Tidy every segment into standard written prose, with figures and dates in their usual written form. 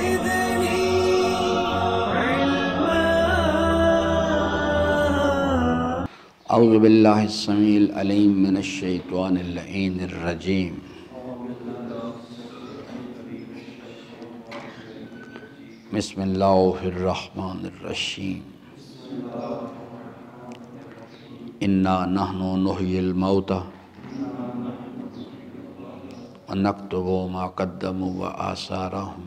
زدني علما. اعوذ باللہ السمیع العلیم من الشیطان اللعین الرجیم. بسم اللہ الرحمن الرحیم. انا نحن نحیی الموتى ونکتب ما قدموا وآثارهم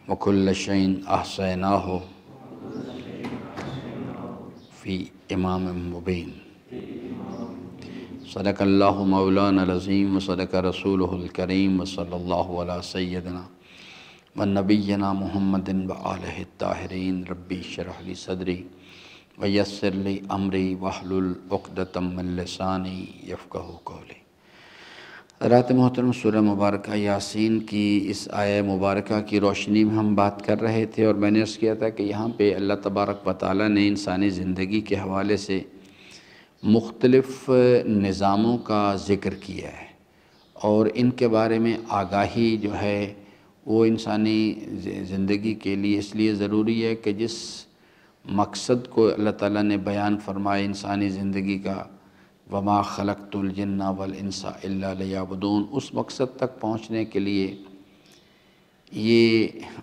وکل شیء احصیناہ فی امام مبین. صدق اللہ مولانا العظیم وصدق رسولہ الکریم وصلی اللہ علی سیدنا ونبینا محمد وآلہ الطاہرین. ربی اشرح لی صدری ویسر لی امری واحلل عقدۃ من لسانی یفقہوا قولی. حضرات محترم، سورہ مبارکہ یاسین کی اس آیہ مبارکہ کی روشنی میں ہم بات کر رہے تھے، اور میں نے عرض کیا تھا کہ یہاں پہ اللہ تبارک و تعالیٰ نے انسانی زندگی کے حوالے سے مختلف نظاموں کا ذکر کیا ہے، اور ان کے بارے میں آگاہی جو ہے وہ انسانی زندگی کے لیے اس لیے ضروری ہے کہ جس مقصد کو اللہ تعالیٰ نے بیان فرمایا انسانی زندگی کا، وما خلقت الجن والانس الا لیعبدون، اس مقصد تک پہنچنے کے لیے یہ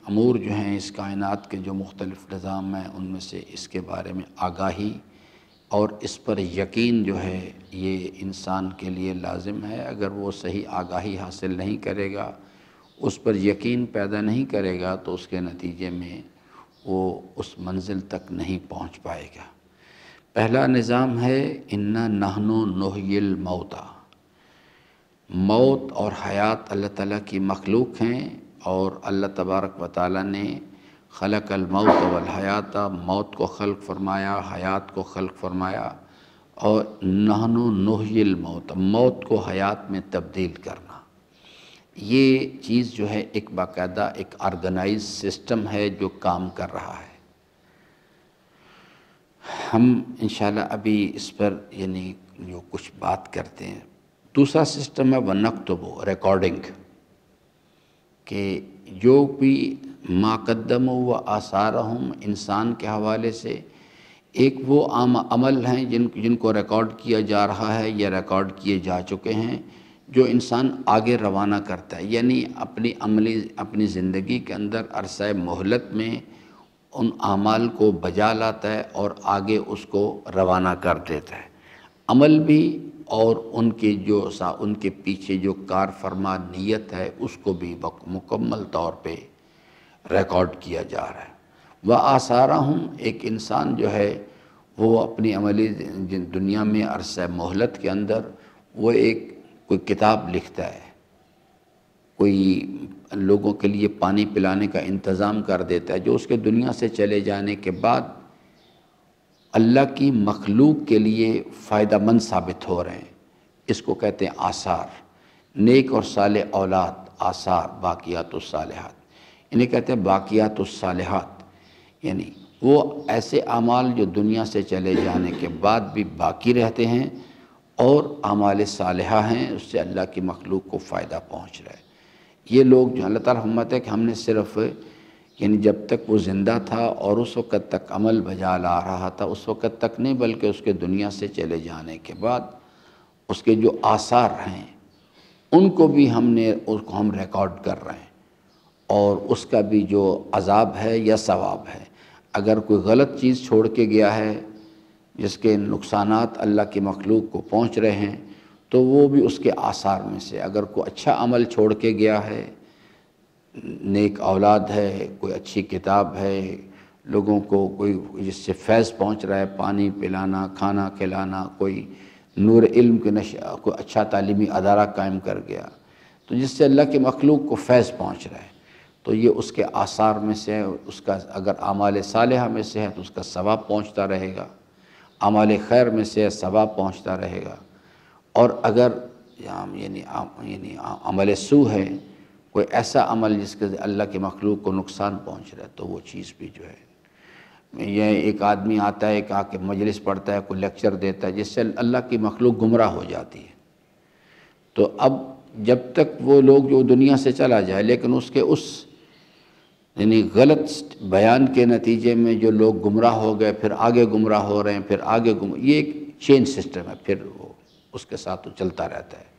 امور جو ہیں اس کائنات کے جو مختلف نظام ہیں ان میں سے اس کے بارے میں آگاہی اور اس پر یقین جو ہے یہ انسان کے لیے لازم ہے. اگر وہ صحیح آگاہی حاصل نہیں کرے گا، اس پر یقین پیدا نہیں کرے گا، تو اس کے نتیجے میں وہ اس منزل تک نہیں پہنچ پائے گا. پہلا نظام ہے انا نحن نحیی الموتى. موت اور حیات اللہ تعالیٰ کی مخلوق ہیں، اور اللہ تبارک و تعالیٰ نے خلق الموت والحیات، موت کو خلق فرمایا، حیات کو خلق فرمایا. اور نحن نحیی الموت، موت کو حیات میں تبدیل کرنا، یہ چیز جو ہے ایک باقاعدہ ایک آرگنائز سسٹم ہے جو کام کر رہا ہے. ہم انشاءاللہ ابھی اس پر یعنی جو کچھ بات کرتے ہیں. دوسرا سسٹم ہے وَنَكْتُبُ، ریکارڈنگ، کہ جو بھی ما قدموا وآثارهم انسان کے حوالے سے ایک وہ عام عمل ہیں جن کو ریکارڈ کیا جا رہا ہے یا ریکارڈ کیے جا چکے ہیں، جو انسان آگے روانہ کرتا ہے، یعنی اپنی زندگی کے اندر عرصہ مہلت میں ان اعمال کو بجا لاتا ہے اور آگے اس کو روانہ کر دیتا ہے. عمل بھی اور ان کے پیچھے جو کار فرما نیت ہے اس کو بھی مکمل طور پہ ریکارڈ کیا جا رہا ہے. وآثارہم، ایک انسان جو ہے وہ اپنی عملی دنیا میں عرصہ مہلت کے اندر وہ کوئی کتاب لکھتا ہے، کوئی لوگوں کے لیے پانی پلانے کا انتظام کر دیتا ہے، جو اس کے دنیا سے چلے جانے کے بعد اللہ کی مخلوق کے لیے فائدہ مند ثابت ہو رہے ہیں. اس کو کہتے ہیں آثار. نیک اور صالح اولاد، آثار، باقیات الصالحات، انہیں کہتے ہیں باقیات الصالحات، یعنی وہ ایسے اعمال جو دنیا سے چلے جانے کے بعد بھی باقی رہتے ہیں اور اعمال صالحہ ہیں، اس سے اللہ کی مخلوق کو فائدہ پہنچ رہا ہے. یہ لوگ جو اللہ تعالیٰ فرماتے ہیں کہ ہم نے صرف یعنی جب تک وہ زندہ تھا اور اس وقت تک عمل بجا لا رہا تھا، اس وقت تک نہیں بلکہ اس کے دنیا سے چلے جانے کے بعد اس کے جو آثار ہیں ان کو بھی ہم ریکارڈ کر رہے ہیں، اور اس کا بھی جو عذاب ہے یا ثواب ہے. اگر کوئی غلط چیز چھوڑ کے گیا ہے جس کے نقصانات اللہ کی مخلوق کو پہنچ رہے ہیں تو وہ بھی اس کے آثار میں سے. اگر کوئی اچھا عمل چھوڑ کے گیا ہے، نیک اولاد ہے، کوئی اچھی کتاب ہے، لوگوں کو کوئی جس سے فیض پہنچ رہا ہے، پانی پلانا، کھانا کھلانا، کوئی نور علم کے کوئی اچھا تعلیمی ادارہ قائم کر گیا تو جس سے اللہ کی مخلوق کو فیض پہنچ رہا ہے، تو یہ اس کے آثار میں سے ہے. اس کا اگر اعمال صالحہ میں سے ہے تو اس کا ثواب پہنچتا رہے گا، اعمال خیر میں سے ثواب پہنچتا رہے گا. اور اگر یعنی عمل سو ہے، کوئی ایسا عمل جس کے اللہ کی مخلوق کو نقصان پہنچ رہا ہے، تو وہ چیز بھی جو ہے یہ ایک آدمی آتا ہے کہ آ کے مجلس پڑھتا ہے، کوئی لیکچر دیتا ہے جس سے اللہ کی مخلوق گمراہ ہو جاتی ہے. تو اب جب تک وہ لوگ جو دنیا سے چلا جائے، لیکن اس کے یعنی غلط بیان کے نتیجے میں جو لوگ گمراہ ہو گئے، پھر آگے گمراہ ہو رہے ہیں، پھر آگے یہ ایک چین سسٹم ہے، پھر وہ اس کے ساتھ وہ چلتا رہتا ہے۔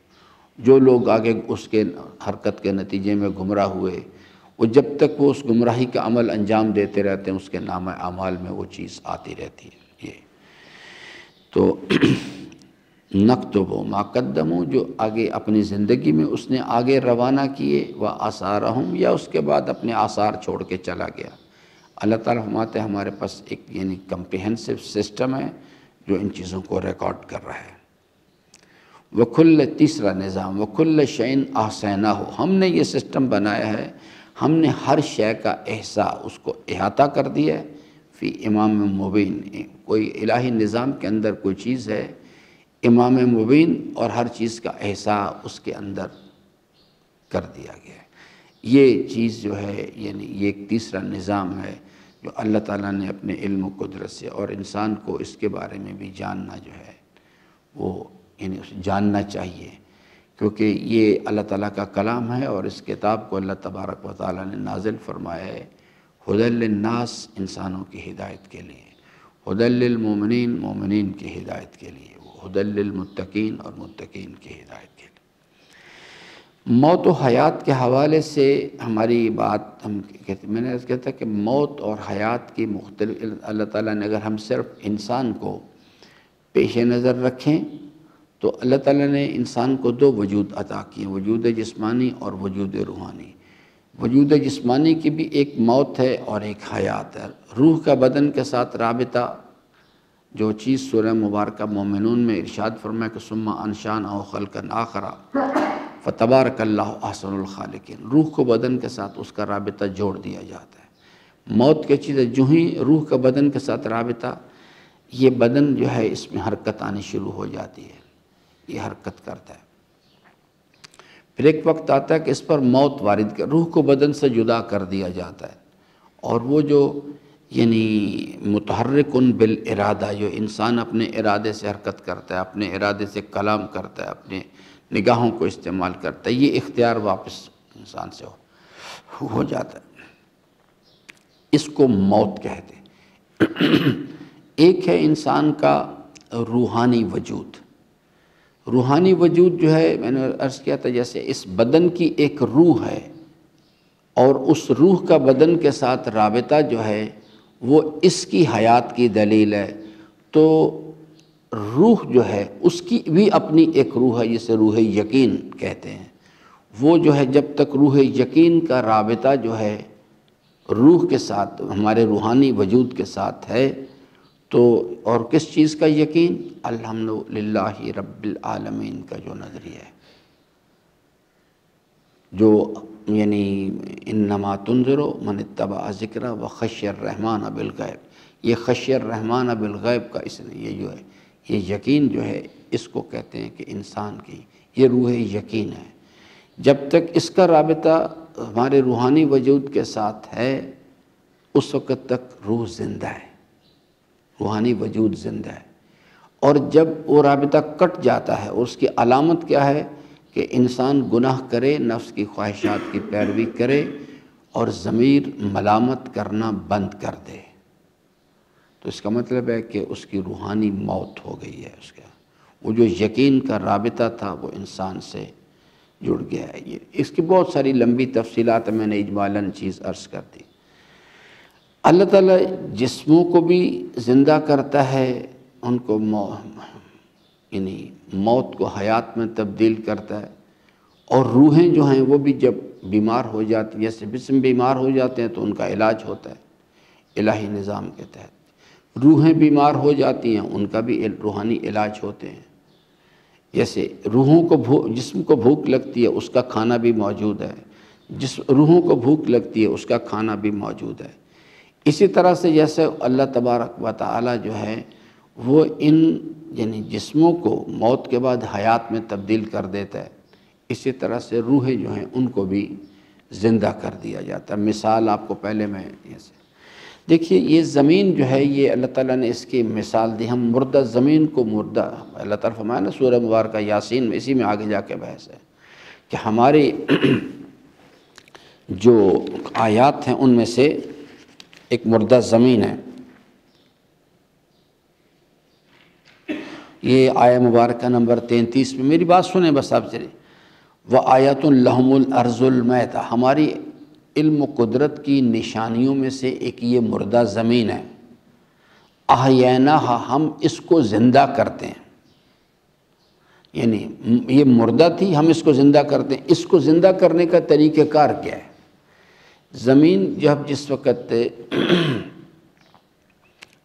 جو لوگ آگے اس کے حرکت کے نتیجے میں گمراہ ہوئے، وہ جب تک وہ اس گمراہی کا عمل انجام دیتے رہتے ہیں، اس کے نامہ اعمال میں وہ چیز آتی رہتی ہے۔ یہ تو نکتب ما قدموا، جو آگے اپنی زندگی میں اس نے آگے روانہ کیے، و آثارہم، یا اس کے بعد اپنے آثار چھوڑ کے چلا گیا۔ اللہ تعالیٰ فرماتے ہیں ہمارے پاس ایک یعنی کمپریہنسو سسٹم ہے جو ان چیزوں کو ریکارڈ کر رہا ہے۔ تیسرا نظام، وَكُلَّ شَيْءٍ أَحْصَيْنَاهُ، ہم نے یہ سسٹم بنایا ہے، ہم نے ہر شے کا احصاء، اس کو احاطہ کر دیا ہے، فی امام مبین، کوئی الہی نظام کے اندر کوئی چیز ہے امام مبین، اور ہر چیز کا احصاء اس کے اندر کر دیا گیا ہے۔ یہ چیز جو ہے یعنی یہ ایک تیسرا نظام ہے جو اللہ تعالیٰ نے اپنے علم و قدرت سے، اور انسان کو اس کے بارے میں بھی جاننا جو ہے وہ یعنی اسے جاننا چاہیے، کیونکہ یہ اللہ تعالیٰ کا کلام ہے، اور اس کتاب کو اللہ تبارک و تعالیٰ نے نازل فرمایا ہے ھدی للناس، انسانوں کی ہدایت کے لیے، ھدی للمؤمنین، مومنین کی ہدایت کے لیے، ھدی للمتقین، اور متقین کی ہدایت کے لیے۔ موت و حیات کے حوالے سے ہماری بات میں نے کہتا کہ موت اور حیات کی مختلف، اللہ تعالیٰ نے اگر ہم صرف انسان کو پیش نظر رکھیں تو اللہ تعالیٰ نے انسان کو دو وجود عطا کیے، وجود جسمانی اور وجود روحانی۔ وجود جسمانی کی بھی ایک موت ہے اور ایک حیات ہے۔ روح کا بدن کے ساتھ رابطہ، جو چیز سورہ مبارکہ مومنون میں ارشاد فرمایا کہ ثم انشأناه خلقا آخر فتبارک اللہ احسن الخالقین، روح کو بدن کے ساتھ اس کا رابطہ جوڑ دیا جاتا ہے۔ موت کی چیز ہے، جو ہی روح کا بدن کے ساتھ رابطہ، یہ بدن جو ہے اس میں حرکت آنی شروع ہو جاتی ہے، یہ حرکت کرتا ہے۔ پھر ایک وقت آتا ہے کہ اس پر موت وارد کر، روح کو بدن سے جدا کر دیا جاتا ہے، اور وہ جو یعنی متحرکن بالارادہ، جو انسان اپنے ارادے سے حرکت کرتا ہے، اپنے ارادے سے کلام کرتا ہے، اپنے نگاہوں کو استعمال کرتا ہے، یہ اختیار واپس انسان سے ہو جاتا ہے، اس کو موت کہتے ہیں۔ ایک ہے انسان کا روحانی وجود۔ روحانی وجود جو ہے، میں نے عرض کیا تھا جیسے اس بدن کی ایک روح ہے، اور اس روح کا بدن کے ساتھ رابطہ جو ہے وہ اس کی حیات کی دلیل ہے۔ تو روح جو ہے اس کی بھی اپنی ایک روح ہے، جسے روح یقین کہتے ہیں۔ وہ جو ہے جب تک روح یقین کا رابطہ جو ہے روح کے ساتھ، ہمارے روحانی وجود کے ساتھ ہے، تو اور کس چیز کا یقین؟ الحمدللہ رب العالمین کا جو نظریہ ہے، جو یعنی انما تنذر من اتبع ذکر وخشی الرحمن بالغیب، یہ خشی الرحمن بالغیب کا اس نے یہ جو ہے یہ یقین جو ہے، اس کو کہتے ہیں کہ انسان کی یہ روح یقین ہے۔ جب تک اس کا رابطہ ہمارے روحانی وجود کے ساتھ ہے، اس وقت تک روح زندہ ہے، روحانی وجود زندہ ہے۔ اور جب وہ رابطہ کٹ جاتا ہے، اس کی علامت کیا ہے کہ انسان گناہ کرے، نفس کی خواہشات کی پیروی کرے، اور ضمیر ملامت کرنا بند کر دے، تو اس کا مطلب ہے کہ اس کی روحانی موت ہو گئی ہے، اس کا وہ جو یقین کا رابطہ تھا وہ انسان سے جڑ گیا ہے۔ یہ اس کی بہت ساری لمبی تفصیلات میں نے اجمالاً چیز عرض کر دی۔ اللہ تعالیٰ جسموں کو بھی زندہ کرتا ہے، ان کو یعنی موت کو حیات میں تبدیل کرتا ہے، اور روحیں جو ہیں وہ بھی جب بیمار ہو جاتی ہیں، جیسے جسم بیمار ہو جاتے ہیں تو ان کا علاج ہوتا ہے الہی نظام کے تحت، روحیں بیمار ہو جاتی ہیں ان کا بھی روحانی علاج ہوتے ہیں۔ جیسے روحوں کو جسم کو بھوک لگتی ہے، اس کا کھانا بھی موجود ہے، روحوں کو بھوک لگتی ہے، اس کا کھانا بھی موجود ہے۔ اسی طرح سے جیسے اللہ تبارک و تعالی جو ہے وہ ان یعنی جسموں کو موت کے بعد حیات میں تبدیل کر دیتا ہے، اسی طرح سے روحیں جو ہیں ان کو بھی زندہ کر دیا جاتا ہے۔ مثال آپ کو پہلے میں جیسے دیکھیے، یہ زمین جو ہے یہ اللہ تعالیٰ نے اس کی مثال دی۔ ہم مردہ زمین کو مردہ، اللہ تعالیٰ فرمایا نا سورہ مبارکہ یاسین میں، اسی میں آگے جا کے بحث ہے کہ ہمارے جو آیات ہیں ان میں سے ایک مردہ زمین ہے. یہ آیہ مبارکہ نمبر 33 میں، میری بات سنیں بس آپ چلیں. وَآیَةٌ لَهُمُ الْأَرْضُ الْمَيْتَةُ، ہماری علم و قدرت کی نشانیوں میں سے ایک یہ مردہ زمین ہے. احییناہا، ہم اس کو زندہ کرتے ہیں. یعنی یہ مردہ تھی، ہم اس کو زندہ کرتے ہیں. اس کو زندہ کرنے کا طریقہ کار کیا ہے؟ زمین جس وقت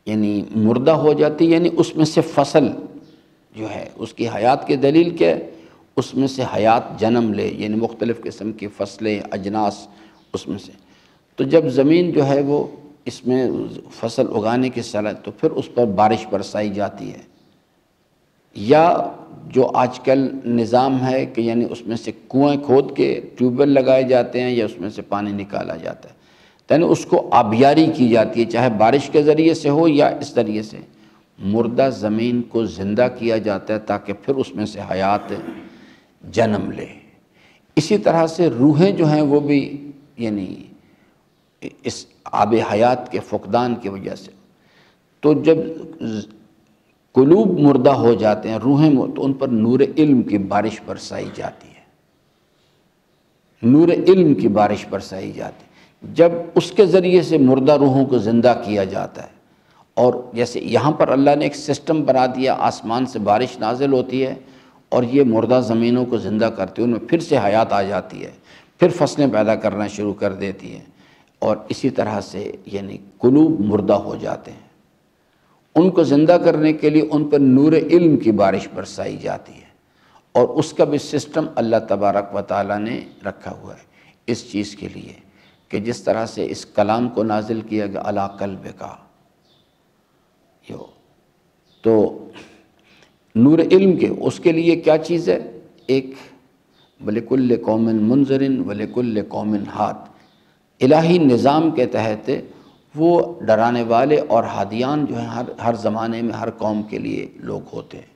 یعنی مردہ ہو جاتی، یعنی اس میں سے فصل جو ہے اس کی حیات کی دلیل کیا ہے؟ اس میں سے حیات جنم لے، یعنی مختلف قسم کی فصلیں، اجناس اس میں سے. تو جب زمین جو ہے وہ اس میں فصل اگانے کی صلاحیت، تو پھر اس پر بارش برسائی جاتی ہے. یا جو آج کل نظام ہے کہ یعنی اس میں سے کنویں کھود کے ٹیوب ویل لگائے جاتے ہیں، یا اس میں سے پانی نکالا جاتا ہے، یعنی اس کو آبیاری کی جاتی ہے، چاہے بارش کے ذریعے سے ہو یا اس ذریعے سے. مردہ زمین کو زندہ کیا جاتا ہے تاکہ پھر اس میں سے حیات جنم لے. اسی طرح سے روحیں جو ہیں وہ بھی یعنی اس آب حیات کے فقدان کی وجہ سے، تو جب قلوب مردہ ہو جاتے ہیں، روحیں، تو ان پر نور علم کی بارش برسائی جاتی ہے. نور علم کی بارش برسائی جاتی ہے جب اس کے ذریعے سے مردہ روحوں کو زندہ کیا جاتا ہے. اور جیسے یہاں پر اللہ نے ایک سسٹم بنا دیا، آسمان سے بارش نازل ہوتی ہے اور یہ مردہ زمینوں کو زندہ کرتی ہے، ان میں پھر سے حیات آ جاتی ہے، پھر فصلیں پیدا کرنا شروع کر دیتی ہیں. اور اسی طرح سے یعنی قلوب مردہ ہو جاتے ہیں، ان کو زندہ کرنے کے لیے ان پر نور علم کی بارش برسائی جاتی ہے. اور اس کا بھی سسٹم اللہ تبارک و تعالیٰ نے رکھا ہوا ہے اس چیز کے لیے کہ جس طرح سے اس کلام کو نازل کیا گیا علی قلبک، تو نور علم کے اس کے لیے کیا چیز ہے؟ ایک وَلِكُلِّ قَوْمٍ مُنذِرٍ وَلِكُلِّ قَوْمٍ ہاد، الہی نظام کے تحت وہ ڈرانے والے اور ہادیان جو ہیں ہر زمانے میں ہر قوم کے لیے لوگ ہوتے ہیں.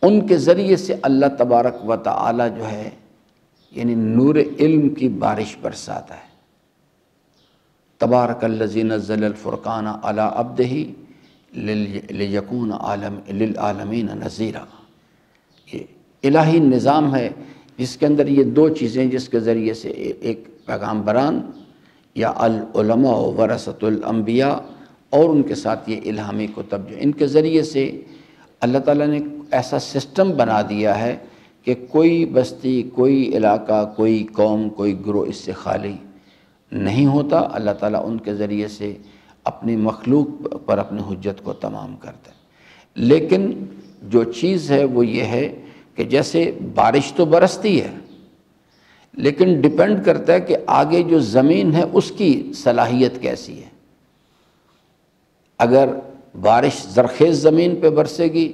ان کے ذریعے سے اللہ تبارک و تعالی جو ہے یعنی نور علم کی بارش برساتا ہے. تبارک الذی نزل الفرقان علی عبدہ لیکون للعالمین نذیرا. یہ الہی نظام ہے جس کے اندر یہ دو چیزیں، جس کے ذریعے سے ایک پیغامبران یا العلماء ورثۃ الانبیاء اور ان کے ساتھ یہ الہامی کتب، جو ان کے ذریعے سے اللہ تعالیٰ نے ایسا سسٹم بنا دیا ہے کہ کوئی بستی، کوئی علاقہ، کوئی قوم، کوئی گروہ اس سے خالی نہیں ہوتا. اللہ تعالیٰ ان کے ذریعے سے اپنی مخلوق پر اپنی حجت کو تمام کرتا ہے. لیکن جو چیز ہے وہ یہ ہے کہ جیسے بارش تو برستی ہے، لیکن ڈیپینڈ کرتا ہے کہ آگے جو زمین ہے اس کی صلاحیت کیسی ہے. اگر بارش زرخیز زمین پہ برسے گی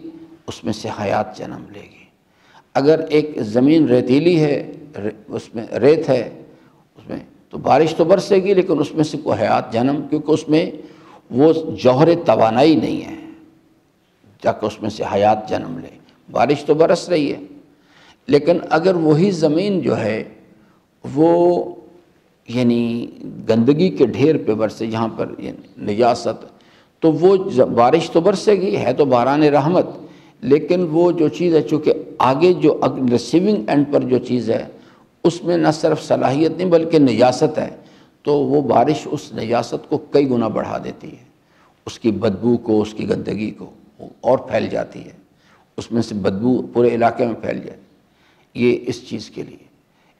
اس میں سے حیات جنم لے گی. اگر ایک زمین ریتیلی ہے، اس میں ریت ہے، اس میں تو بارش تو برسے گی لیکن اس میں سے کوئی حیات جنم، کیونکہ اس میں وہ جوہر توانائی نہیں ہے تاکہ اس میں سے حیات جنم لے. بارش تو برس رہی ہے، لیکن اگر وہی زمین جو ہے وہ یعنی گندگی کے ڈھیر پہ برسے، جہاں پر نجاست، تو وہ بارش تو برسے گی، ہے تو باران رحمت، لیکن وہ جو چیز ہے چونکہ آگے جو ریسیونگ اینڈ پر جو چیز ہے اس میں نہ صرف صلاحیت نہیں بلکہ نجاست ہے، تو وہ بارش اس نجاست کو کئی گنا بڑھا دیتی ہے، اس کی بدبو کو، اس کی گندگی کو، اور پھیل جاتی ہے، اس میں سے بدبو پورے علاقے میں پھیل جائے. یہ اس چیز کے لیے.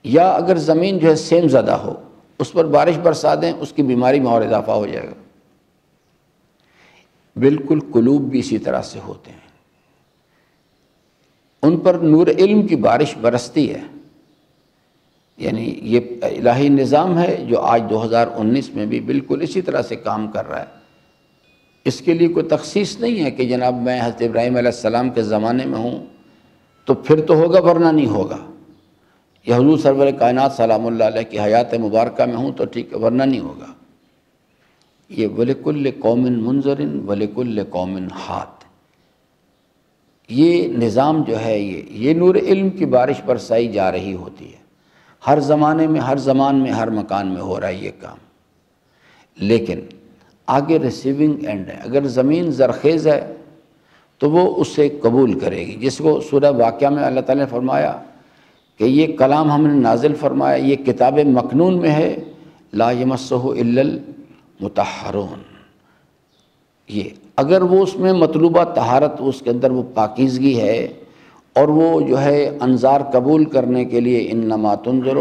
یا اگر زمین جو ہے سیم زدہ ہو، اس پر بارش برسا دیں، اس کی بیماری میں اور اضافہ ہو جائے گا. بالکل قلوب بھی اسی طرح سے ہوتے ہیں، ان پر نور علم کی بارش برستی ہے. یعنی یہ الہی نظام ہے جو آج 2019 میں بھی بالکل اسی طرح سے کام کر رہا ہے. اس کے لیے کوئی تخصیص نہیں ہے کہ جناب میں حضرت ابراہیم علیہ السلام کے زمانے میں ہوں تو پھر تو ہوگا ورنہ نہیں ہوگا، یا حضور سرور کائنات سلام اللہ علیہ کی حیات مبارکہ میں ہوں تو ٹھیک ہے ورنہ نہیں ہوگا. یہ وَلِكُلِّ قَوْمٍ مُنذِرٍ وَلِكُلِّ قَوْمٍ ہاد، یہ نظام جو ہے یہ نور علم کی بارش برسائی جا رہی ہوتی ہے. ہر زمانے میں، ہر زمان میں، ہر مکان میں ہو رہا ہے یہ کام، لیکن آگے ریسیونگ اینڈ ہے۔ اگر زمین زرخیز ہے تو وہ اسے قبول کرے گی، جس کو سورہ واقعہ میں اللہ تعالیٰ نے فرمایا کہ یہ کلام ہم نے نازل فرمایا، یہ کتاب مکنون میں ہے، لا یمسہ الا المطہرون۔ یہ اگر وہ اس میں مطلوبہ طہارت، اس کے اندر وہ پاکیزگی ہے، اور وہ جو ہے انظار قبول کرنے کے لیے انما تنذر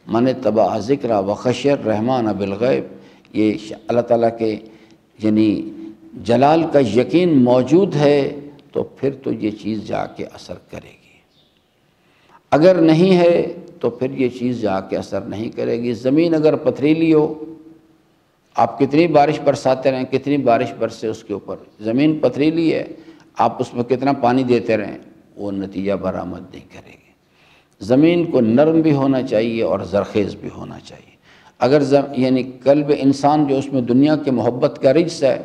من اتبع ذکر وخشی الرحمن بالغیب، یہ اللہ تعالیٰ کے یعنی جلال کا یقین موجود ہے، تو پھر تو یہ چیز جا کے اثر کرے گی۔ اگر نہیں ہے تو پھر یہ چیز جا کے اثر نہیں کرے گی۔ زمین اگر پتھریلی ہو، آپ کتنی بارش برساتے رہیں، کتنی بارش برسے اس کے اوپر، زمین پتھریلی ہے، آپ اس میں کتنا پانی دیتے رہیں، وہ نتیجہ برآمد نہیں کرے گی۔ زمین کو نرم بھی ہونا چاہیے اور زرخیز بھی ہونا چاہیے۔ اگر یعنی قلب انسان جو اس میں دنیا کے محبت کا رجس ہے،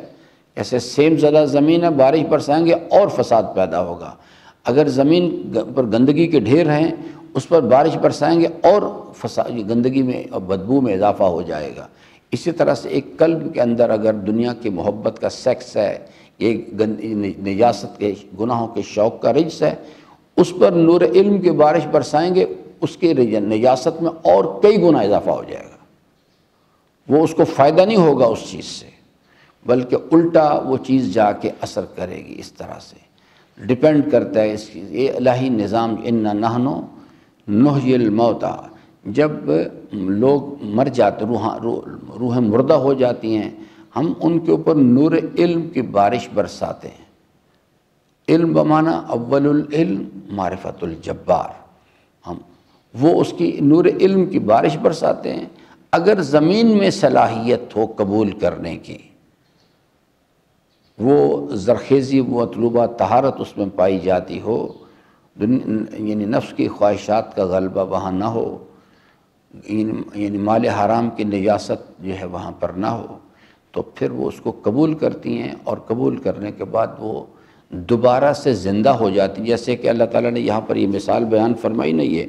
ایسے سیم زدہ زمین ہے، بارش برسائیں گے اور فساد پیدا ہوگا۔ اگر زمین پر گندگی کے ڈھیر ہیں، اس پر بارش برسائیں گے اور گندگی میں اور بدبو میں اضافہ ہو جائے گا۔ اسی طرح سے ایک قلب کے اندر اگر دنیا کی محبت کا سیکس ہے، ایک نجاست کے گناہوں کے شوق کا رجس ہے، اس پر نور علم کی بارش برسائیں گے، اس کے نجاست میں اور کئی گنا اضافہ ہو جائے گا۔ وہ اس کو فائدہ نہیں ہوگا اس چیز سے، بلکہ الٹا وہ چیز جا کے اثر کرے گی۔ اس طرح سے ڈیپینڈ کرتا ہے اس چیز، یہ الہی نظام، انا نحن نحیی الموتیٰ، جب لوگ مر جاتے، روحیں مردہ ہو جاتی ہیں، ہم ان کے اوپر نور علم کی بارش برساتے ہیں۔ علم بمعنی اول العلم معرفت الجبار، ہم وہ اس کی نور علم کی بارش برساتے ہیں۔ اگر زمین میں صلاحیت ہو قبول کرنے کی، وہ زرخیزی، وہ مطلوبہ طہارت اس میں پائی جاتی ہو، یعنی نفس کی خواہشات کا غلبہ وہاں نہ ہو، یعنی مال حرام کی نجاست جو ہے وہاں پر نہ ہو، تو پھر وہ اس کو قبول کرتی ہیں، اور قبول کرنے کے بعد وہ دوبارہ سے زندہ ہو جاتی ہیں۔ جیسے کہ اللہ تعالیٰ نے یہاں پر یہ مثال بیان فرمائی نہیں ہے،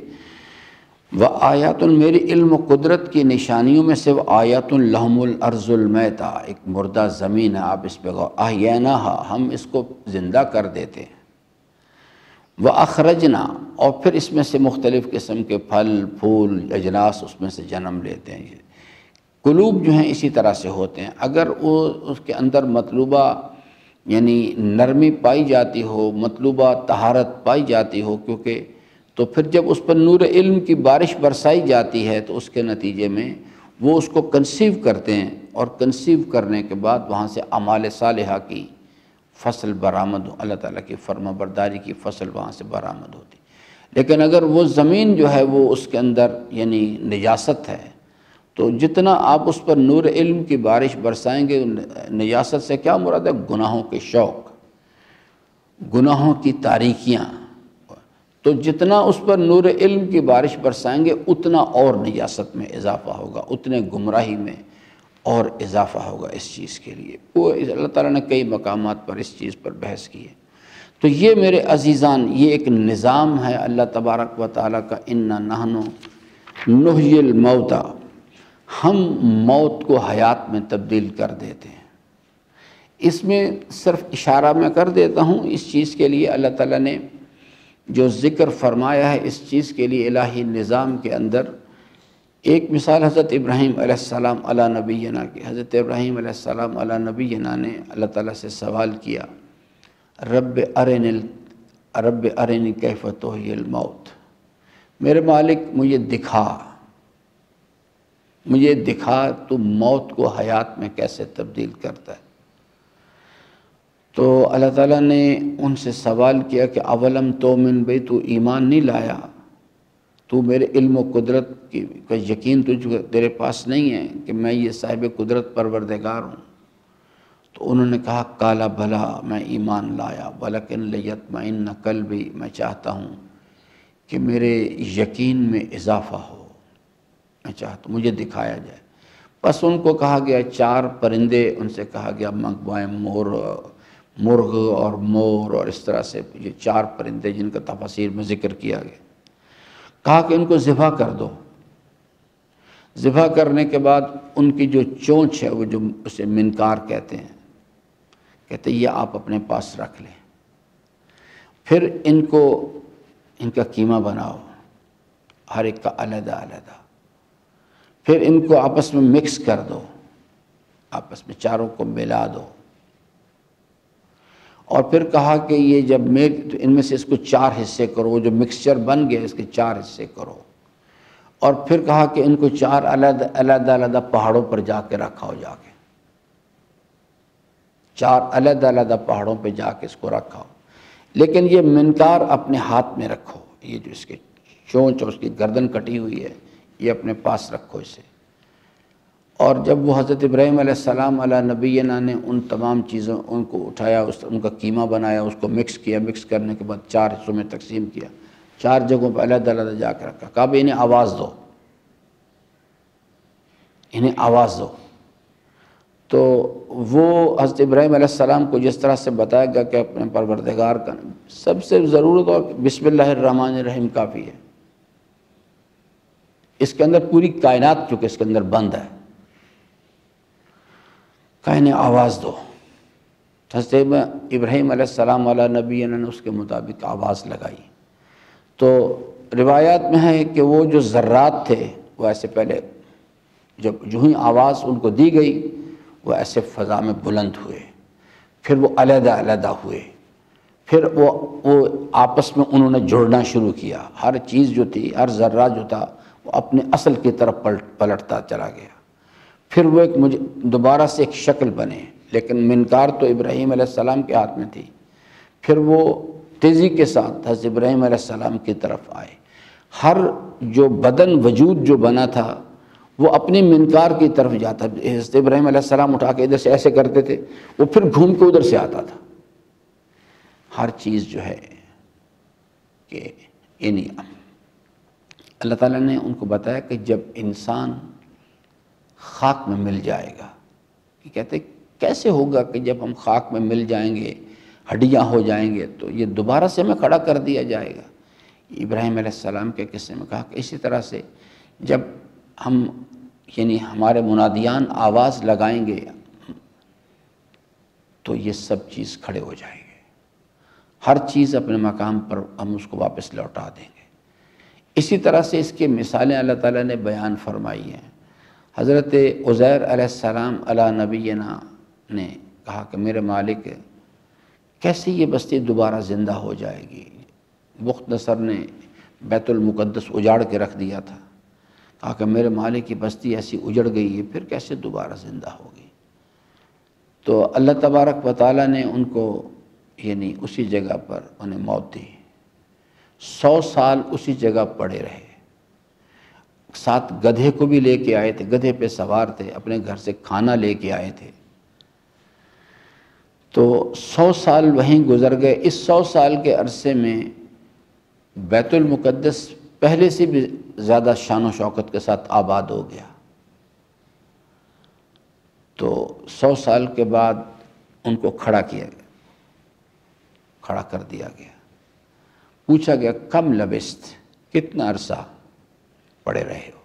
وآیات، میری علم و قدرت کی نشانیوں میں سے وآیات لہم الارض المیتہ، ایک مردہ زمین ہے، آپ اس پہ غور، احییناہا، ہم اس کو زندہ کر دیتے ہیں، وَأَخْرَجْنَا، اور پھر اس میں سے مختلف قسم کے پھل پھول اجناس اس میں سے جنم لیتے ہیں۔ یہ قلوب جو ہیں اسی طرح سے ہوتے ہیں، اگر وہ اس کے اندر مطلوبہ یعنی نرمی پائی جاتی ہو، مطلوبہ طہارت پائی جاتی ہو، کیونکہ تو پھر جب اس پر نور علم کی بارش برسائی جاتی ہے تو اس کے نتیجے میں وہ اس کو کنسیو کرتے ہیں، اور کنسیو کرنے کے بعد وہاں سے اعمال صالحہ کی فصل برآمد، اللہ تعالیٰ کی فرما برداری کی فصل وہاں سے برآمد ہوتی۔ لیکن اگر وہ زمین جو ہے وہ اس کے اندر یعنی نجاست ہے، تو جتنا آپ اس پر نور علم کی بارش برسائیں گے، نجاست سے کیا مراد ہے؟ گناہوں کے شوق، گناہوں کی تاریکیاں، تو جتنا اس پر نور علم کی بارش برسائیں گے اتنا اور نجاست میں اضافہ ہوگا، اتنے گمراہی میں اور اضافہ ہوگا اس چیز کے لیے۔ وہ اللہ تعالیٰ نے کئی مقامات پر اس چیز پر بحث کی ہے۔ تو یہ میرے عزیزان، یہ ایک نظام ہے اللہ تبارک و تعالیٰ کا، انا نحن نحیی الموتیٰ، ہم موت کو حیات میں تبدیل کر دیتے ہیں۔ اس میں صرف اشارہ میں کر دیتا ہوں، اس چیز کے لیے اللہ تعالیٰ نے جو ذکر فرمایا ہے اس چیز کے لیے الہی نظام کے اندر، ایک مثال حضرت ابراہیم علیہ السلام علی نبینا کی۔ حضرت ابراہیم علیہ السلام علی نبینا نے اللہ تعالیٰ سے سوال کیا، رب ارنی کیف تحیی الموت، میرے مالک مجھے دکھا تو موت کو حیات میں کیسے تبدیل کرتا ہے۔ تو اللہ تعالیٰ نے ان سے سوال کیا کہ اولم تؤمن، بھئی تو ایمان نہیں لایا، تو میرے علم و قدرت کا یقین تیرے پاس نہیں ہے کہ میں یہ صاحب قدرت پروردگار ہوں؟ تو انہوں نے کہا قال بھلا، میں ایمان لایا، ولکن لیطمئن قلبی، میں چاہتا ہوں کہ میرے یقین میں اضافہ ہو، میں چاہتا ہوں مجھے دکھایا جائے۔ بس ان کو کہا گیا 4 پرندے، ان سے کہا گیا مغوائے مرغ اور مور، اور اس طرح سے یہ 4 پرندے جن کا تفاسیر میں ذکر کیا گیا، کہا کہ ان کو ذبح کر دو۔ ذبح کرنے کے بعد ان کی جو چونچ ہے وہ جو اسے منکار کہتے ہیں، کہتے ہیں یہ آپ اپنے پاس رکھ لیں، پھر ان کا قیمہ بناؤ، ہر ایک کا علیحدہ علیحدہ، پھر ان کو آپس میں مکس کر دو، آپس میں چاروں کو ملا دو، اور پھر کہا کہ یہ جب تو ان میں سے اس کو 4 حصے کرو، وہ جو مکسچر بن گیا اس کے 4 حصے کرو، اور پھر کہا کہ ان کو 4 علیحدہ علیحدہ پہاڑوں پر جا کے رکھاؤ، جا کے 4 علیحدہ علیحدہ پہاڑوں پہ جا کے اس کو رکھاؤ، لیکن یہ منکار اپنے ہاتھ میں رکھو، یہ جو اس کے چونچ اور اس کی گردن کٹی ہوئی ہے یہ اپنے پاس رکھو اسے۔ اور جب وہ حضرت ابراہیم علیہ السلام علی نبینا نے ان تمام چیزوں ان کو اٹھایا، ان کا قیمہ بنایا، اس کو مکس کیا، مکس کرنے کے بعد 4 حصوں میں تقسیم کیا، 4 جگہوں پہ علیحدہ علیحدہ جا کے رکھا، کہا بھی انہیں آواز دو، انہیں آواز دو۔ تو وہ حضرت ابراہیم علیہ السلام کو جس طرح سے بتایا گیا کہ اپنے پروردگار کا سب سے ضرورت اور بسم اللہ الرحمن الرحیم کافی ہے، اس کے اندر پوری کائنات چونکہ اس کے اندر بند ہے، کہنے آواز دو۔ حضرت ابراہیم علیہ السلام علی نبینا نے اس کے مطابق آواز لگائی۔ تو روایات میں ہے کہ وہ جو ذرات تھے وہ ایسے پہلے جو ہی آواز ان کو دی گئی وہ ایسے فضا میں بلند ہوئے، پھر وہ علیحدہ علیحدہ ہوئے، پھر وہ آپس میں انہوں نے جڑنا شروع کیا، ہر چیز جو تھی، ہر ذرہ جو تھا وہ اپنے اصل کی طرف پلٹتا چلا گیا، پھر وہ دوبارہ سے ایک شکل بنے، لیکن منکار تو ابراہیم علیہ السلام کے ہاتھ میں تھی، پھر وہ تیزی کے ساتھ حضرت ابراہیم علیہ السلام کی طرف آئے، ہر جو بدن وجود جو بنا تھا وہ اپنے منکار کی طرف جاتا، حضرت ابراہیم علیہ السلام اٹھا کے ادھر سے ایسے کرتے تھے، وہ پھر گھوم کے ادھر سے آتا تھا، ہر چیز جو ہے کہ یعنی اللہ تعالیٰ نے ان کو بتایا کہ جب انسان خاک میں مل جائے گا، کہ کہتے کیسے ہوگا کہ جب ہم خاک میں مل جائیں گے، ہڈیاں ہو جائیں گے تو یہ دوبارہ سے ہمیں کھڑا کر دیا جائے گا۔ ابراہیم علیہ السلام کے قصے میں کہا کہ اسی طرح سے جب ہم یعنی ہمارے منادیان آواز لگائیں گے تو یہ سب چیز کھڑے ہو جائیں گے، ہر چیز اپنے مقام پر ہم اس کو واپس لوٹا دیں گے۔ اسی طرح سے اس کی مثالیں اللہ تعالیٰ نے بیان فرمائی ہیں۔ حضرت عزیر علیہ السلام علی نبینا نے کہا کہ میرے مالک کیسے یہ بستی دوبارہ زندہ ہو جائے گی، بخت نصر نے بیت المقدس اجاڑ کے رکھ دیا تھا، کہا کہ میرے مالک کی بستی ایسی اجڑ گئی ہے، پھر کیسے دوبارہ زندہ ہوگی؟ تو اللہ تبارک و تعالیٰ نے ان کو یعنی اسی جگہ پر انہیں موت دی، 100 سال اسی جگہ پڑے رہے، ساتھ گدھے کو بھی لے کے آئے تھے، گدھے پہ سوار تھے، اپنے گھر سے کھانا لے کے آئے تھے، تو 100 سال وہیں گزر گئے۔ اس 100 سال کے عرصے میں بیت المقدس پہلے سے بھی زیادہ شان و شوکت کے ساتھ آباد ہو گیا۔ تو 100 سال کے بعد ان کو کھڑا کیا گیا، کھڑا کر دیا گیا، پوچھا گیا کم لبست، کتنا عرصہ پڑے رہے ہو؟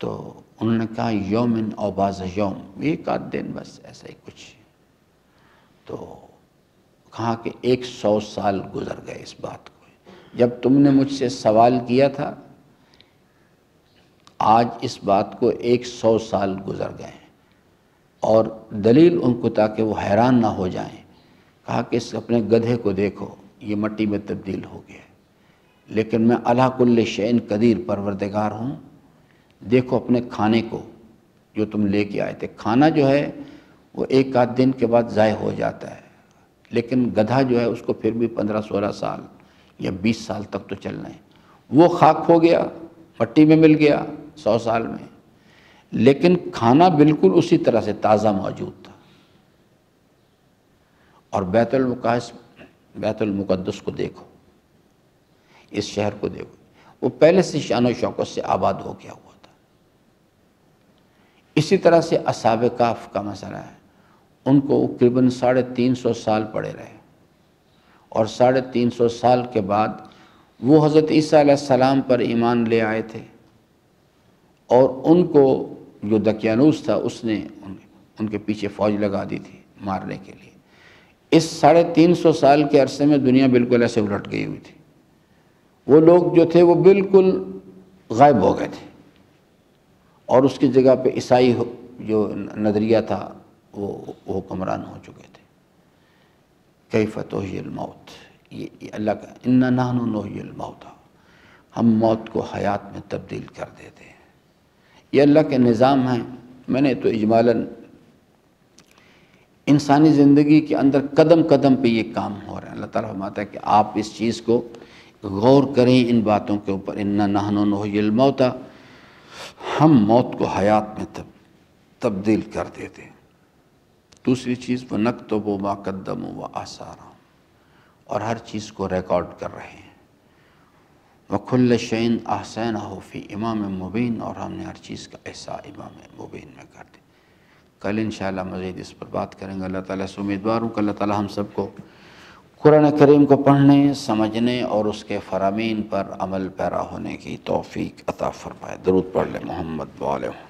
تو انہوں نے کہا یومن او بعض یوم، ایک آدھ دن، بس ایسا ہی کچھ۔ تو کہا کہ 100 سال گزر گئے اس بات کو، جب تم نے مجھ سے سوال کیا تھا آج اس بات کو 100 سال گزر گئے ہیں۔ اور دلیل ان کو تاکہ وہ حیران نہ ہو جائیں، کہا کہ اس اپنے گدھے کو دیکھو، یہ مٹی میں تبدیل ہو گیا ہے، لیکن میں علی کل شیء قدیر پروردگار ہوں، دیکھو اپنے کھانے کو جو تم لے کے آئے تھے، کھانا جو ہے وہ 1 آدھ دن کے بعد ضائع ہو جاتا ہے، لیکن گدھا جو ہے اس کو پھر بھی 15-16 سال یا 20 سال تک تو چلنا ہے۔ وہ خاک ہو گیا، مٹی میں مل گیا 100 سال میں، لیکن کھانا بالکل اسی طرح سے تازہ موجود تھا۔ اور بیت المقدس کو دیکھو، اس شہر کو دیکھو، وہ پہلے سے شان و شوکت سے آباد ہو گیا ہوا تھا۔ اسی طرح سے اصحاب کہف کا مسئلہ ہے، ان کو تقریباً 350 سال پڑے رہے، اور 350 سال کے بعد وہ حضرت عیسیٰ علیہ السلام پر ایمان لے آئے تھے، اور ان کو جو دقیانوس تھا اس نے ان کے پیچھے فوج لگا دی تھی مارنے کے لیے۔ اس 350 سال کے عرصے میں دنیا بالکل ایسے الٹ گئی ہوئی تھی، وہ لوگ جو تھے وہ بالکل غائب ہو گئے تھے، اور اس کی جگہ پہ عیسائی جو نظریہ تھا وہ حکمران ہو چکے تھے۔ کیف تحیی الموت، یہ اللہ کا انا نحن نحیی الموت، ہم موت کو حیات میں تبدیل کر دیتے ہیں، یہ اللہ کے نظام ہیں۔ میں نے تو اجمالاً انسانی زندگی کے اندر قدم قدم پہ یہ کام ہو رہے ہیں۔ اللہ تعالیٰ فرماتا ہے کہ آپ اس چیز کو غور کریں، ان باتوں کے اوپر، انا نحن نحیی الموت، ہم موت کو حیات میں تبدیل کر دیتے ہیں۔ دوسری چیز وَنَكْتُبُ مَا قَدَّمُوا وَآثَارَهُمْ، اور ہر چیز کو ریکارڈ کر رہے ہیں۔ وَكُلَّ شَيْءٍ أَحْصَيْنَاهُ فِي إِمَامٍ مُبِينٍ، اور ہم نے ہر چیز کا احصاء امام مبین میں کر دی۔ کل انشاءاللہ مزید اس پر بات کریں گے۔ اللہ تعالیٰ سے امیدوار ہوں کہ اللہ تعالیٰ ہم سب کو قرآن کریم کو پڑھنے، سمجھنے اور اس کے فرامین پر عمل پیرا ہونے کی توفیق عطا فرمائے۔ درود پڑھ لیں محمد و آلہ محمد۔